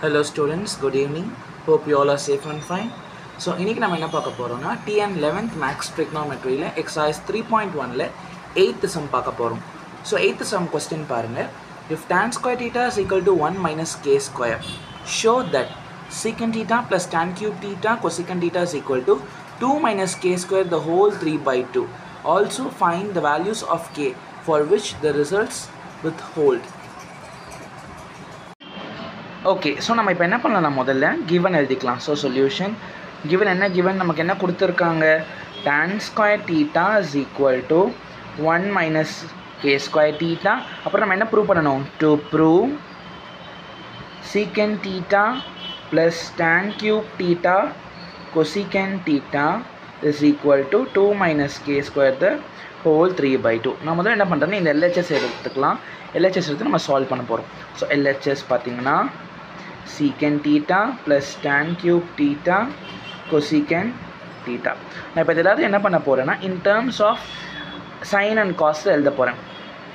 Hello students, good evening. Hope you all are safe and fine. So, இன்னைக்கு நம்ம என்ன பார்க்க போறோம்னா TN 11th Max Trigonometry ல exercise 3.1 ல 8th sum பார்க்க போறோம். So, 8th sum question பாருங்க. If tan square theta is equal to 1 minus k square, show that secant theta plus tan cube theta cosecant theta is equal to 2 minus k square the whole 3 by 2. Also find the values of k for which the results withhold. Okay, so நம்ம இப்போ என்ன பண்ணலாம், முதல்ல given எழுதிக்கலாம். So solution given என்ன, given நமக்கு என்ன கொடுத்துருக்காங்க, tan square theta is equal to 1 minus k square theta. அப்புறம் நம்ம என்ன ப்ரூவ் பண்ணணும், to prove secant theta plus tan cube theta cosecant theta is equal to 2 minus k square the whole 3 by 2. நான் முதல்ல என்ன பண்ணுறேன்னா இந்த LHS எடுத்துக்கலாம். LHS எடுத்து நம்ம சால்வ் பண்ண போகிறோம். ஸோ LHS பார்த்தீங்கன்னா secant theta plus tan cube theta cosecant theta. நான் இப்போ ஏதாவது என்ன பண்ண போகிறேன்னா in terms of sin and cos எழுத போகிறேன்.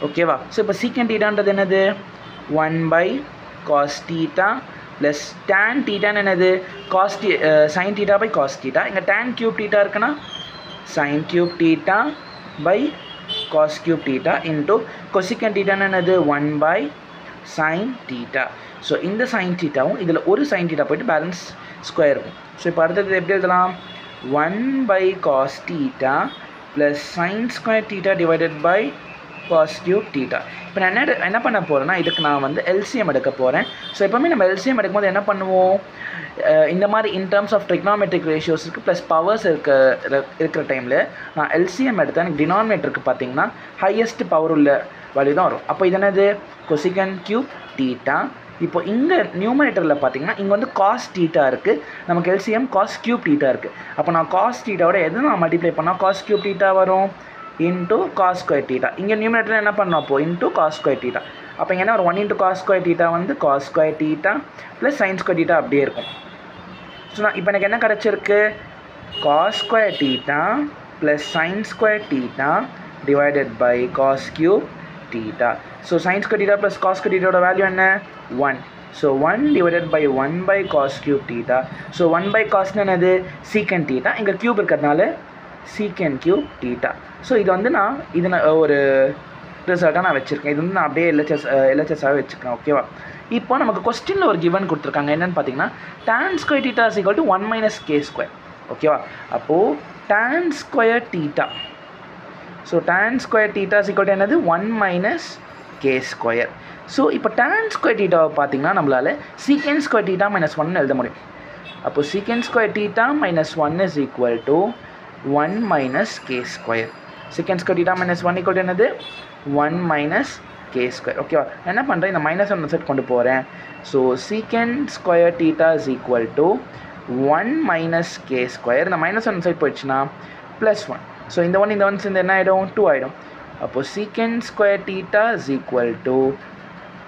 ஓகேவா? ஸோ இப்போ secant thetaன்றது என்னது, 1 by cos theta plus tan theta என்னது, sin theta by cos theta. இங்கே tan cube theta இருக்குன்னா sin cube theta by cos cube theta into cosecant theta என்னது 1 by sin theta. So இந்த sin thetaவும் இதில் ஒரு sin theta போய்ட்டு balance square இருக்கும். So இப்போ அடுத்தது எப்படி எழுதலாம், 1 by cos theta plus sin square theta divided by cos cube theta. இப்போ நான் என்ன பண்ண போகிறேன்னா இதுக்கு நான் வந்து LCM எடுக்க போகிறேன். ஸோ எப்போவுமே நம்ம LCM எடுக்கும்போது என்ன பண்ணுவோம், இந்த மாதிரி in terms of trigonometric ratios இருக்குது ப்ளஸ் பவர்ஸ் இருக்கிற டைமில் நான் LCM எடுத்தேன். எனக்கு டினாமினேட்டருக்கு பார்த்தீங்கன்னா ஹையஸ்ட் பவர் உள்ள வேல்யூ தான் வரும். அப்போ இது என்னது, கொசிகன் கியூப் தீட்டா. இப்போ இங்கே நியூமரேட்டரில் பார்த்தீங்கன்னா இங்கே வந்து காஸ் தீட்டா இருக்குது, நமக்கு LCM காஸ் கியூப் தீட்டா இருக்குது. அப்போ நான் காஸ் தீட்டாவோட எது நான் மல்டிப்ளை பண்ணால் காஸ் கியூப் தீட்டா வரும் இன்ட்டு காஸ் ஸ்கொயர் தீட்டா. இங்கே நியூமரேட்டரில் என்ன பண்ணோம் அப்போது இன்ட்டு காஸ் ஸ்கொயர் தீட்டா. அப்போ இங்கே என்ன ஒரு 1 இன்ட்டு காஸ் ஸ்கொயர் தீட்டா வந்து cos square theta plus sine square theta அப்படியே இருக்கும். ஸோ நான் இப்போ எனக்கு என்ன கிடச்சிருக்கு, cos square theta plus sine square theta divided by cos cube theta. So sine square theta plus cos square தீட்டாவோட value என்ன, 1. So 1 divided by 1 by cos cube theta. So 1 by காஸ்னு என்னது சீக்கன் தீட்டா, இங்கே cube இருக்கிறதுனால சீக்கன் cube theta. So இது வந்து நான் ஒரு ரிசல்ட்டாக நான் வச்சுருக்கேன். இது வந்து நான் அப்படியே LHSஆகவே வச்சுருக்கேன். ஓகேவா? இப்போ நமக்கு கொஸ்டினில் ஒரு கிவன் கொடுத்துருக்காங்க. என்னென்னு பார்த்தீங்கன்னா tan square theta is equal to 1 minus k square. ஓகேவா? அப்போது tan square theta, so tan square theta is equal to என்னது 1 மைனஸ் கே ஸ்கொயர். ஸோ இப்போ tan ஸ்கொயர் தீட்டாவை பார்த்தீங்கன்னா நம்மளால் சீக்கன் ஸ்கொயர் தீட்டா மைனஸ் 1 எழுத முடியும். அப்போது secant square theta minus 1 is equal to 1 minus k square. Secant square theta minus 1 equal to என்னது 1 மைனஸ் கே ஸ்கொயர். ஓகேவா? என்ன பண்ணுறேன், இந்த மைனஸ் 1 சைட் கொண்டு போகிறேன். So secant square theta is equal to 1 minus k square. இந்த minus 1 side போயிடுச்சுன்னா plus 1. So இந்த 1 சேர்ந்து என்ன ஆகிடும், 2 ஆகிடும். அப்போது secant square theta is equal to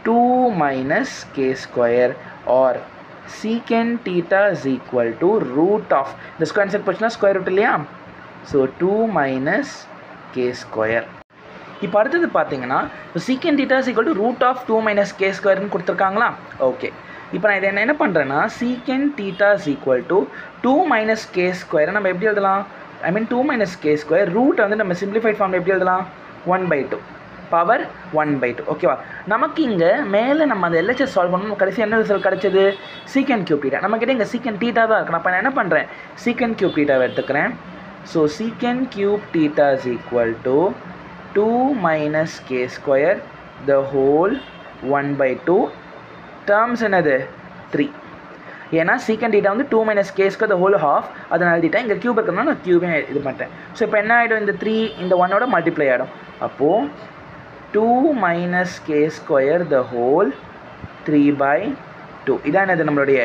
2 minus k square or secant theta is equal to root of, இந்த square side போச்சுன்னா ஸ்கொயர் ரூட் இல்லையா, ஸோ 2 மைனஸ் கே ஸ்கொயர். இப்போ அடுத்தது பார்த்தீங்கன்னா secant theta is equal to root of 2 minus k ஸ்கொயர்னு கொடுத்துருக்காங்களா. Okay, இப்போ நான் இதை என்ன பண்ணுறேன்னா secant theta is equal to 2 minus k ஸ்கொயரை நம்ம எப்படி எழுதலாம், 2 மைனஸ் கே ஸ்கொயர் ரூட் வந்து நம்ம சிம்பிளிஃபைட் ஃபார்மில் எப்படி எழுதலாம், 1/2 பவர் 1/2. ஓகேவா? நமக்கு இங்கே மேலே நம்ம அந்த LHS சால்வ் பண்ணணும், கடைசி என்ன ரிசல்ட் கிடச்சது, சீக்கன் கியூப் தீட்டா. நம்மக்கிட்ட இங்கே சீக்கன் தீட்டா தான் இருக்கு. அப்போ நான் என்ன பண்ணுறேன், சீக்கன் கியூப் தீட்டாவை எடுத்துக்கிறேன். ஸோ சீக்கன் cube theta is equal to 2 minus k square the whole 1/2 terms என்னது 3. ஏன்னா சீக்கன் தீட்டா வந்து 2 minus k square the whole half, அதை நான் எழுதிட்டேன். இங்கே கியூப் இருக்கிறதுனால நான் கியூபே இது பண்ணிட்டேன். ஸோ இப்போ என்ன ஆகிடும், இந்த 3 இந்த 1ஓட மல்டிப்ளை ஆகிடும். அப்போது 2 minus k square the whole 3/2 இதான் என்னது நம்மளுடைய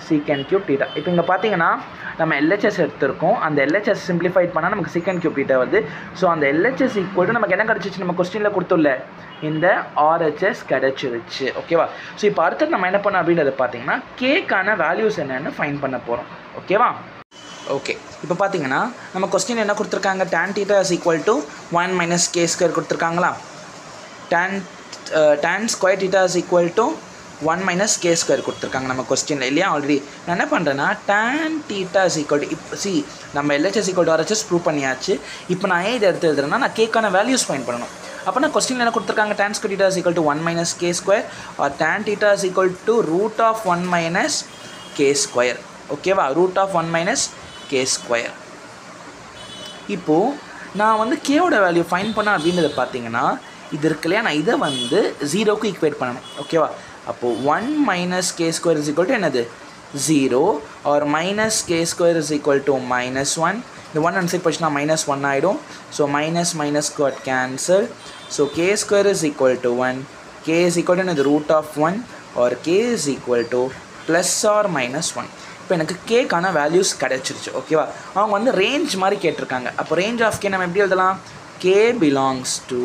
சீக்கன் கியூப் தீட்டா. இப்போ இங்கே பார்த்தீங்கன்னா நம்ம LHS எடுத்திருக்கோம். அந்த LHS சிம்பிளிஃபைட் பண்ணால் நமக்கு சீக்கன் கியூப் தீட்டா வருது. ஸோ அந்த LHS ஈக்குவல் டு நமக்கு என்ன கிடச்சிச்சு, நம்ம கொஸ்டினில் கொடுத்துள்ள இந்த RHS கிடச்சிருச்சு. ஓகேவா? ஸோ இப்போ அடுத்தது நம்ம என்ன பண்ணோம் அப்படின்றத பார்த்தீங்கன்னா கேக்கான வேல்யூஸ் என்னென்னு ஃபைன் பண்ண போகிறோம். ஓகேவா? ஓகே, இப்போ பார்த்தீங்கன்னா நம்ம கொஸ்டின் என்ன கொடுத்துருக்காங்க, tan theta is equal to 1 minus k square கொடுத்துருக்காங்களா. tan square theta is equal to 1 minus k square கொடுத்துருக்காங்க நம்ம கொஸ்டினில் இல்லையா ஆல்ரெடி. நான் என்ன பண்ணுறேன்னா tan theta is equal to இப்போ நம்ம LHS equal to RHS prove பண்ணியாச்சு. இப்போ நான் ஏன் இதை எடுத்து எழுதுறேன்னா நான் கேக்கான வேல்யூஸ் ஃபைண்ட் பண்ணணும். அப்போ நான் கொஸ்டினில் என்ன கொடுத்துருக்காங்க tan square theta is equal to 1 minus k square or tan theta is equal to root of 1 minus k square. ஓகேவா, root of 1 minus k square. இப்போது நான் வந்து கேவோட வேல்யூ ஃபைண்ட் பண்ண அப்படின்றத பார்த்தீங்கன்னா இது இருக்கு இல்லையா, நான் இதை வந்து 0க்கு ஈக்குவேட் பண்ணணும். ஓகேவா, அப்போது 1 minus k square is equal to என்னது 0 or minus k square is equal to minus 1. இந்த 1 அண்ட் சைட் போச்சுன்னா minus 1 ஆகிடும். So minus minus got cancel. So k square is equal to 1. k is equal to என்னது root of 1 or k is equal to plus or minus 1. இப்போ எனக்கு கேக்கான values கிடச்சிருச்சு. ஓகேவா, அவங்க வந்து ரேஞ்ச் மாதிரி கேட்டிருக்காங்க. அப்போ ரேஞ்ச் ஆஃப் கே நம்ம எப்படி எழுதலாம், k belongs to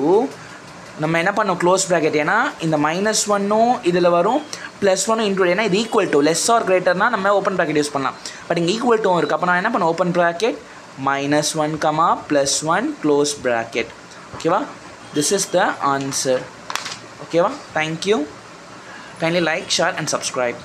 நம்ம என்ன பண்ணோம் க்ளோஸ் ப்ராக்கெட், ஏன்னா இந்த -1ம் இதில் வரும் +1 இன்க்ளூட், ஏன்னா இது ஈக்குவல் டு லெஸ் ஆர் கிரேட்டர்னா நம்ம ஓப்பன் ப்ராக்கெட் யூஸ் பண்ணலாம். பட் இங்கே ஈக்குவல் டு இருக்குது. அப்போ நான் என்ன பண்ணேன் ஓப்பன் ப்ராக்கெட் -1, +1 க்ளோஸ் ப்ராக்கெட். ஓகேவா, திஸ் இஸ் த ஆன்சர். ஓகேவா, thank you. Kindly like, share and subscribe.